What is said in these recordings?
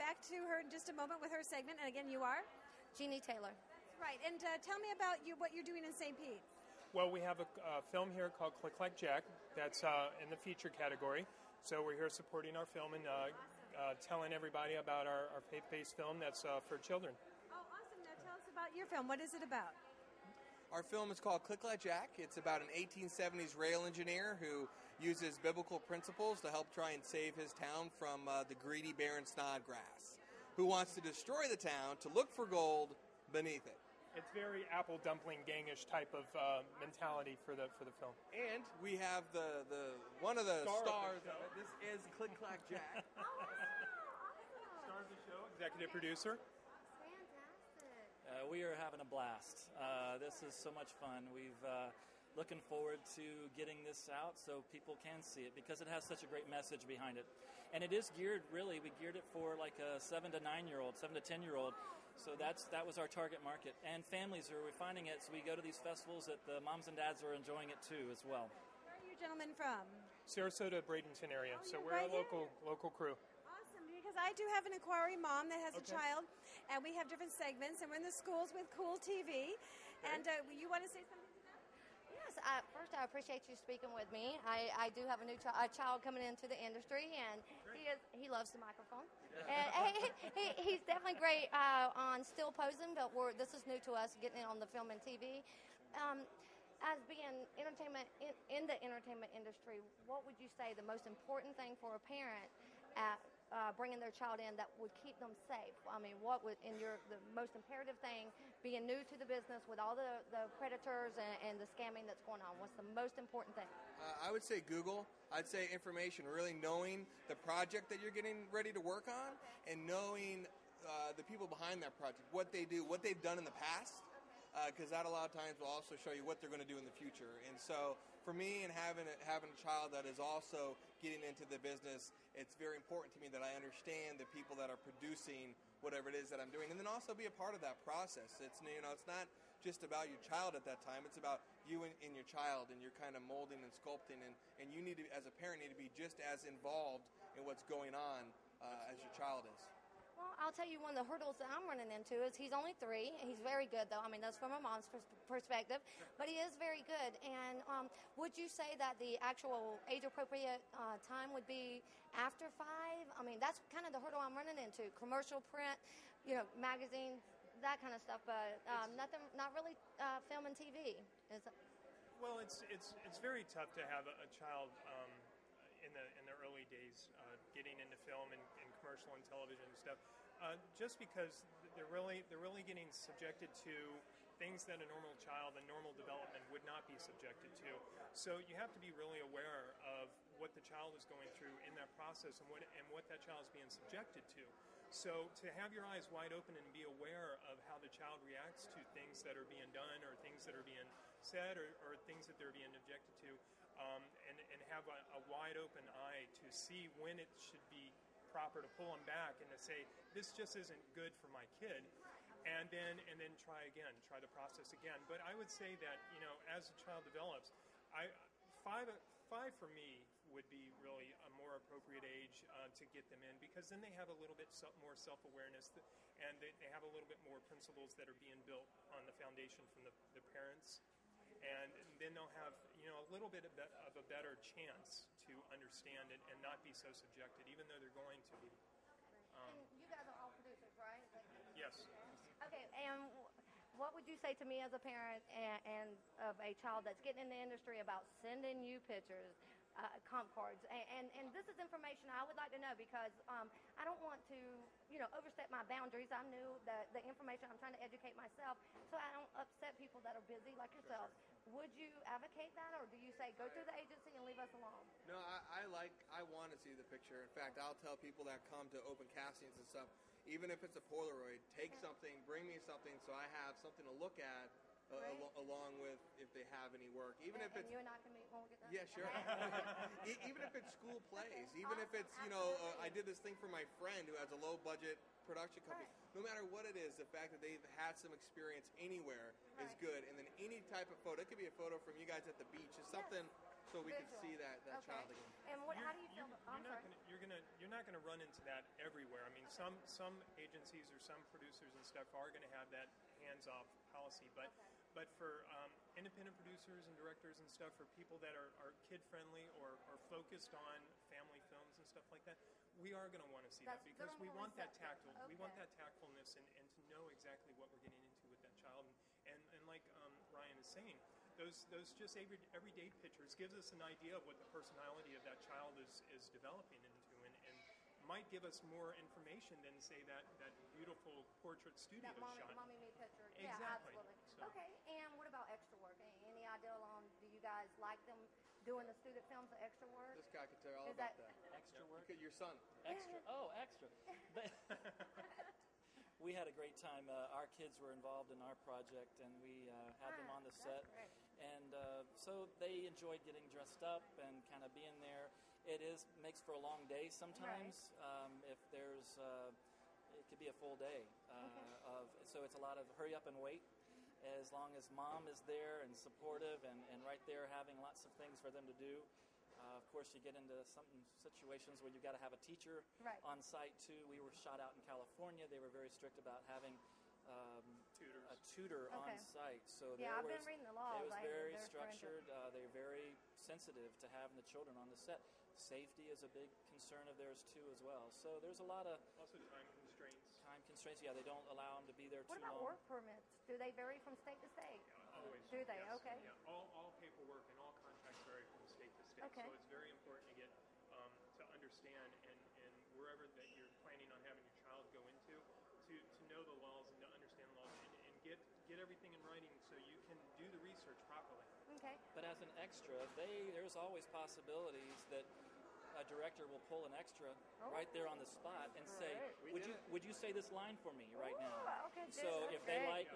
back to her in just a moment with her segment. And again, you are? Jeanne Taylor. That's right. And tell me about what you're doing in St. Pete. Well, we have a film here called Click Clack Jack that's in the feature category. So we're here supporting our film and telling everybody about our faith-based film that's for children. Oh, awesome. Now tell us about your film. What is it about? Our film is called Click Clack Jack. It's about an 1870s rail engineer who uses biblical principles to help try and save his town from the greedy barren Snodgrass, who wants to destroy the town to look for gold beneath it. It's very apple dumpling gangish type of mentality for the film. And we have the one of the stars of it. This is Click Clack Jack. Star of the show, executive producer. We are having a blast. This is so much fun. We've looking forward to getting this out so people can see it because it has such a great message behind it. And it is geared, really, we geared it for like a 7 to 9-year-old, 7 to 10-year-old. So that was our target market. And families are finding it, so we go to these festivals that the moms and dads are enjoying it too as well. Where are you gentlemen from? Sarasota, Bradenton area. So we're right a local crew. Awesome, because I do have an inquiry mom that has a child, and we have different segments, and we're in the schools with Cool TV. And you want to say something? Yes, first I appreciate you speaking with me. I do have a child coming into the industry, and he loves the microphone. And he's definitely great on still posing, but this is new to us, getting it on the film and TV. As being entertainment in the entertainment industry, what would you say the most important thing for a parent at bringing their child in that would keep them safe? I mean, what would the most imperative thing being new to the business with all the predators and the scamming that's going on? What's the most important thing? I would say Google. I'd say information, really knowing the project that you're getting ready to work on and knowing the people behind that project, what they do, what they've done in the past. Because that a lot of times will also show you what they're going to do in the future. And so for me and having a child that is also getting into the business, it's very important to me that I understand the people that are producing whatever it is that I'm doing, and then also be a part of that process. It's it's not just about your child at that time. It's about you and your child, and you're kind of molding and sculpting, and you need to, as a parent, need to be just as involved in what's going on as your child is. Well, I'll tell you one of the hurdles that I'm running into is he's only 3. He's very good, though. I mean, that's from a mom's perspective. But he is very good. And would you say that the actual age-appropriate time would be after 5? I mean, that's kind of the hurdle I'm running into. Commercial, print, magazines, that kind of stuff. But not really film and TV. Well, it's very tough to have a child in the early days getting into film and commercial and television and stuff, just because they're really getting subjected to things that a normal child and normal development would not be subjected to. So you have to be really aware of what the child is going through in that process and what that child is being subjected to. So to have your eyes wide open and be aware of how the child reacts to things that are being done or things that are being said or things that they're being objected to, and have a wide open eye to see when it should be proper to pull them back and to say, this just isn't good for my kid, and then try the process again. But I would say that, as the child develops, five for me would be really a more appropriate age to get them in, because then they have a little bit more self-awareness and they have a little bit more principles that are being built on the foundation from the parents. And then they'll have, a little bit of a better chance to understand it and not be so subjected, even though they're going to be. And you guys are all producers, right? Yes. Okay, and what would you say to me as a parent and of a child that's getting in the industry about sending you pictures, comp cards, and this is information I would like to know, because I don't want to, overstep my boundaries. I knew the information. I'm trying to educate myself so I don't upset people that are busy like yourself. Sure. Would you advocate that, or do you say go through the agency and leave us alone? No, I want to see the picture. In fact, I'll tell people that come to open castings and stuff, even if it's a Polaroid, take something, bring me something so I have something to look at. Right. Along with if they have any work, even if it's... you and I can meet when we get done? Yeah, sure. Even if it's school plays, even if it's, I did this thing for my friend who has a low-budget production company. Right. No matter what it is, the fact that they've had some experience anywhere is good. And then any type of photo, it could be a photo from you guys at the beach, is something so we can see that Okay. child again. And how do you feel? I'm sorry. You're not gonna run into that everywhere. I mean, some agencies or some producers and stuff are gonna have that hands-off policy, but for independent producers and directors and stuff, for people that are kid-friendly or focused on family films and stuff like that, we are going to want to see that because we want that we want that tactfulness and to know exactly what we're getting into with that child. And like Ryan is saying, those just everyday pictures gives us an idea of what the personality of that child is developing into, and might give us more information than, say, that beautiful portrait studio shot. Mommy me picture. Exactly. Yeah, absolutely. So. Okay, and what about extra work? Any idea on, do you guys like them doing the student films, the extra work? This guy could tell you all about that. Extra work? Your son. Extra. Oh, extra. But we had a great time. Our kids were involved in our project, and we had them on the set. Great. And so they enjoyed getting dressed up and kind of being there. It makes for a long day sometimes. Right. If there's, it could be a full day. So it's a lot of hurry up and wait. As long as mom is there and supportive and right there having lots of things for them to do. Of course, you get into some situations where you've got to have a teacher on site too. We were shot out in California. They were very strict about having a tutor on site. So I've been reading the laws. It was very structured. They're very sensitive to having the children on the set. Safety is a big concern of theirs too as well. So there's a lot of also time constraints. Yeah, they don't allow them to be there too long. What about work permits? Do they vary from state to state? Yeah, always. Do they? Yes. Okay. Yeah, all paperwork and all contracts vary from state to state. Okay. So it's very important to get to understand and wherever that you're planning on having your child go into to know the laws and to understand the laws and get everything in writing so you can do the research properly. Okay. But as an extra, there's always possibilities that a director will pull an extra right there on the spot and say, "Would you say this line for me right now?" Okay. So if they're right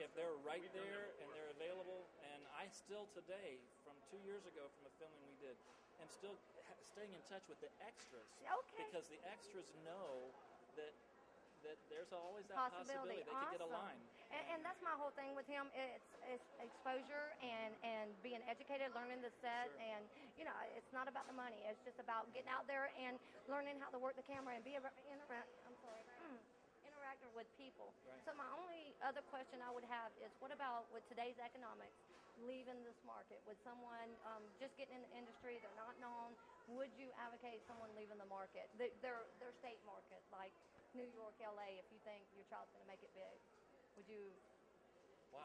there and they're available, and I still today, from 2 years ago from a filming we did, am still staying in touch with the extras because the extras know that there's always that possibility they could get a line. And that's my whole thing with him. It's exposure and being educated, learning the set, and it's not about the money. It's just about getting out there and learning how to work the camera and be interactive with people. Right. So my only other question I would have is, what about with today's economics, leaving this market? Would someone just getting in the industry, they're not known, would you advocate someone leaving the market, their state market, like New York, LA, if you think your child's going to make it big? Would you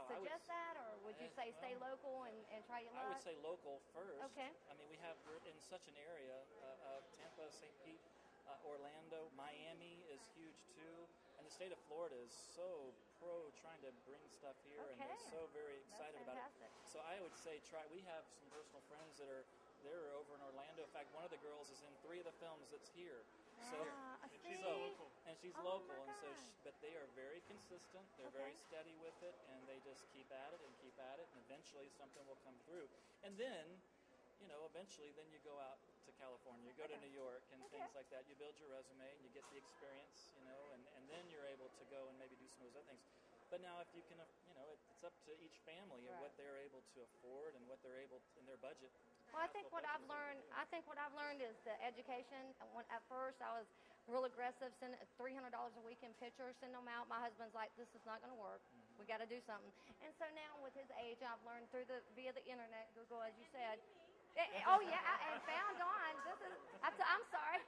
suggest that, or would you say stay local and try your luck? I would say local first. Okay. I mean, we're in such an area of Tampa, St. Pete, Orlando, Miami is huge too, and the state of Florida is so pro trying to bring stuff here, and they're so very excited about it. So I would say we have some personal friends they're over in Orlando. In fact, one of the girls is in 3 of the films that's here. So she's local. And she's local, and so but they are very consistent. They're very steady with it, and they just keep at it, and eventually something will come through. And then, eventually, then you go out to California, you go to New York, and things like that. You build your resume, and you get the experience, and then you're able to go and maybe do some of those other things. But now, if you can, it's up to each family and what they're able to afford and what they're able in their budget. Well, I think what I've learned is the education. At first, I was real aggressive, sending $300 a week in pictures, sending them out. My husband's like, "This is not going to work. We got to do something." And so now, with his age, I've learned via the internet, Google, as you said. And found Dawn. I'm sorry.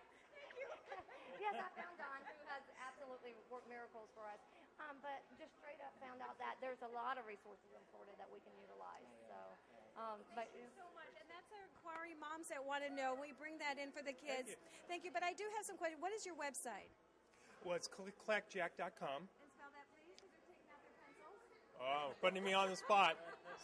Yes, I found Dawn, who has absolutely worked miracles for us. But just straight up found out that there's a lot of resources in Florida that we can utilize. So. Thank you so much. And that's our inquiry moms that want to know. We bring that in for the kids. Thank you. But I do have some questions. What is your website? Well, it's clickjack.com. And spell that, please, because they're taking out their pencils. Oh, putting me on the spot.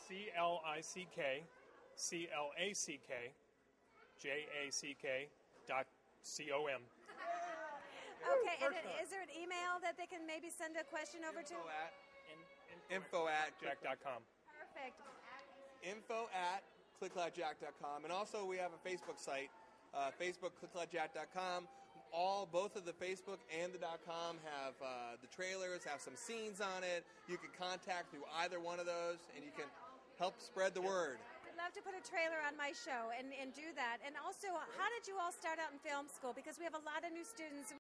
CLICKJACK.com. Okay, and is there an email that they can maybe send a question over to? Info@jack.com. Perfect. Info@clickjack.com. And also we have a Facebook site, Facebook clickjack.com. Both of the Facebook and the .com have the trailers, have some scenes on it. You can contact through either one of those, and you can help spread the word. Good love to put a trailer on my show and do that. And also, how did you all start out in film school? Because we have a lot of new students.